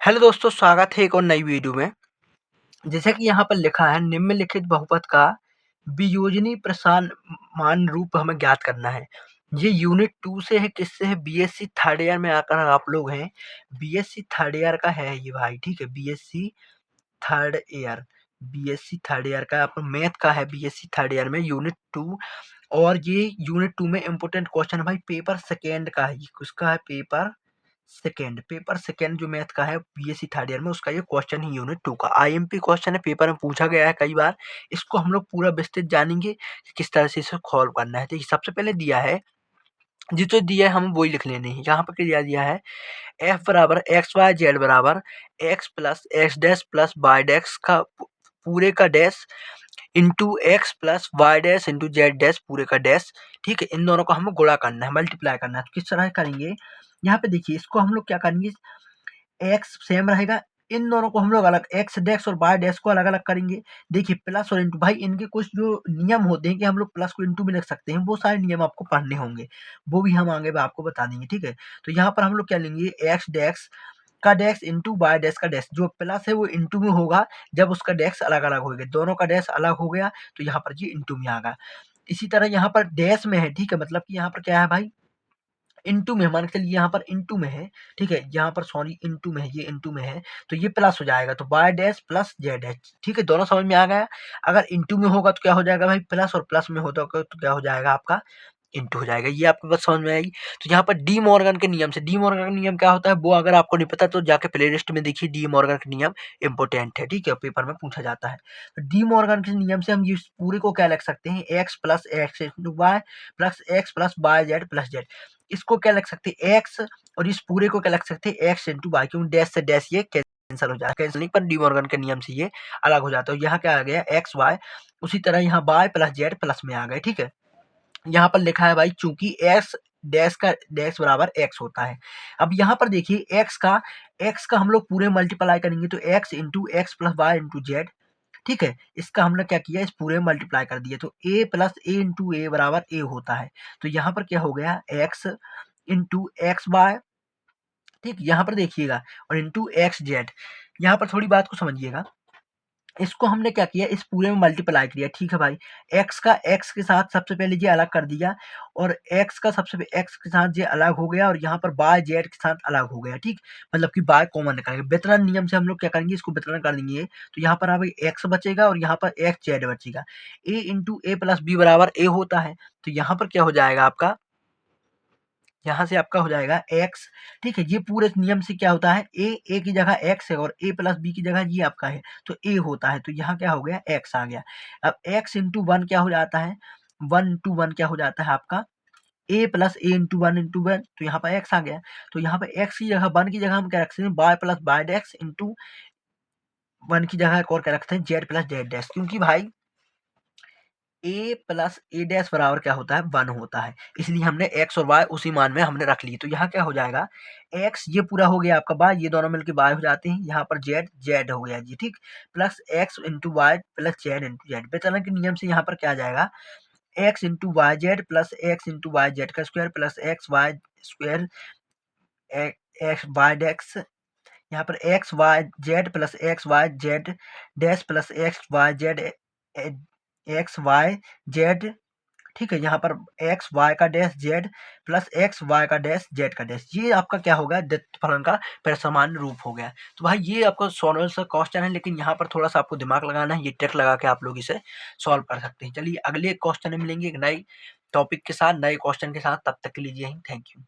Hello दोस्तों, स्वागत है एक और नई वीडियो में। जैसे कि यहाँ पर लिखा है, निम्नलिखित बहुपद का वियोजनी मान रूप हमें ज्ञात करना है। ये यूनिट 2 से है, किससे है? बीएससी थर्ड ईयर में आकर आप लोग हैं, बीएससी थर्ड ईयर का है ये भाई, ठीक है। Third year BSc third year का आपका मैथ का है, बीएससी थर्ड ईयर में यूनिट 2। और ये यूनिट 2 में इंपॉर्टेंट क्वेश्चन है भाई, पेपर सेकेंड का है। ये किसका है? पेपर सेकेंड जो मैथ का है बीएससी थर्ड ईयर में, उसका ये क्वेश्चन ही यूनिट 2 का आईएमपी क्वेश्चन है, पेपर में पूछा गया है कई बार। इसको हम लोग पूरा विस्तृत जानेंगे कि किस तरह से इसे सॉल्व करना है। तो ये सबसे पहले दिया है, जिसको दिया है हम वही लिख लेने हैं। यहाँ पर क्या दिया है? एफ बराबर एक्स वाई जेड बराबर X plus X dash plus Y dash का पूरे का dash into X plus Y dash into Z dash पूरे का डैश, ठीक है। इन दोनों को हमें गुणा करना है, मल्टीप्लाई करना है। तो किस तरह करेंगे? यहाँ पे देखिए, इसको हम लोग क्या करेंगे, एक्स सेम रहेगा, इन दोनों को हम लोग अलग, एक्स डैश और वाई डैश को अलग अलग करेंगे। देखिए प्लस और इंटू, भाई इनके कुछ जो नियम होते हैं कि हम लोग प्लस को इंटू में लिख सकते हैं, वो सारे नियम आपको पढ़ने होंगे, वो भी हम आगे आपको बता देंगे, ठीक है। तो यहाँ पर हम लोग क्या लेंगे, एक्स डैश का डैश इंटू वाई डैश का डैश, जो प्लस है वो इंटू में होगा जब उसका डैश अलग अलग होगा, दोनों का डैश अलग हो गया तो यहाँ पर ये इंटू में आ गया। इसी तरह यहाँ पर डैश में है, ठीक है, मतलब कि यहाँ पर क्या है भाई, इंटू में, मान के चलिए यहाँ पर इंटू में है, ठीक है, यहाँ पर सॉरी इंटू में है, ये इंटू में है तो ये प्लस हो जाएगा, तो Y dash plus Z dash, ठीक है, दोनों समझ में आ गया। अगर इंटू में होगा तो क्या हो जाएगा भाई, प्लस, और प्लस में होता तो क्या हो जाएगा आपका, इंटू हो जाएगा। ये आपको बस समझ में आएगी। तो यहाँ पर डी मॉर्गन के नियम से, डी मॉर्गन का नियम क्या होता है वो अगर आपको नहीं पता तो जाके प्ले लिस्ट में देखिए, डी मॉर्गन के नियम इंपोर्टेंट है, ठीक है, पेपर में पूछा जाता है। तो डी मॉर्गन के नियम से हम ये पूरे को क्या लिख सकते हैं, X plus x into Y plus X plus Y Z plus Z. इसको क्या लिख सकते हैं, एक्स, और इस पूरे को क्या लिख सकते हैं, एक्स इंटू वाई, क्योंकि डैश से डैश ये कैंसिल हो जाता है, कैंसिलिंग पर डी मॉर्गन के नियम से ये अलग हो जाता है। यहाँ क्या आ गया, एक्स वाई, उसी तरह यहाँ वाई प्लस जेड प्लस में आ गए, ठीक है। यहाँ पर लिखा है भाई, चूंकि एक्स डैश का डैश बराबर एक्स होता है। अब यहाँ पर देखिए, एक्स का हम लोग पूरे मल्टीप्लाई करेंगे तो X into X plus Y into Z, ठीक है। इसका हमने क्या किया, इस पूरे में मल्टीप्लाई कर दिया तो ए प्लस ए इंटू ए बराबर ए होता है। तो यहाँ पर क्या हो गया, एक्स इंटू एक्स वाई, ठीक, यहाँ पर देखिएगा, और इंटू एक्स जेड। यहाँ पर थोड़ी बात को समझिएगा, इसको हमने क्या किया, इस पूरे में मल्टीप्लाई किया, ठीक है भाई। एक्स का एक्स के साथ सबसे पहले ये अलग कर दिया, और एक्स का एक्स के साथ ये अलग हो गया, और यहाँ पर बाय जेड के साथ अलग हो गया, ठीक। मतलब कि बाय कॉमन निकालेंगे, वितरण नियम से हम लोग क्या करेंगे, इसको वितरण कर देंगे। तो यहाँ पर अब एक्स बचेगा और यहाँ पर एक्स जेड बचेगा। ए इंटू ए प्लस बी बराबर ए होता है, तो यहाँ पर क्या हो जाएगा आपका, यहाँ से आपका हो जाएगा एक्स, ठीक है। ये पूरे नियम से क्या होता है, ए की जगह एक्स है और ए प्लस बी की जगह ये आपका है तो ए होता है, तो यहाँ क्या हो गया, एक्स आ गया। अब एक्स इंटू वन क्या हो जाता है, वन इंटू वन क्या हो जाता है आपका, ए प्लस ए इंटू वन, तो यहाँ पर एक्स आ गया। तो यहाँ पर एक्स की जगह, वन की जगह हम क्या रखते हैं, Y plus Y dash into one की जगह एक और क्या रखते हैं, जेड प्लस जेड डैश, क्योंकि भाई ए प्लस ए डैश बराबर क्या होता है, वन होता है, इसलिए हमने एक्स और वाई उसी मान में हमने रख ली। तो यहाँ क्या हो जाएगा, एक्स ये पूरा हो गया आपका, वाई ये दोनों मिलकर वाई हो जाते हैं, यहाँ पर जेड जेड हो गया जी, ठीक, plus x into Y plus z into z. वितरण के नियम से यहाँ पर क्या आ जाएगा, x into y Z plus x into y z का square plus x y square x y dash, यहाँ पर x Y Z plus x Y z dash plus x Y z x Y z, ठीक है। यहाँ पर x y का dash z plus x y का dash Z का dash, ये आपका क्या हो गया, द्वितीय फलन का परिसमान रूप हो गया। तो भाई ये आपका सॉल्व सा क्वेश्चन है, लेकिन यहाँ पर थोड़ा सा आपको दिमाग लगाना है, ये ट्रिक लगा के आप लोग इसे सॉल्व कर सकते हैं। चलिए अगले क्वेश्चन में मिलेंगे एक नए टॉपिक के साथ, नए क्वेश्चन के साथ, तब तक के लिए थैंक यू।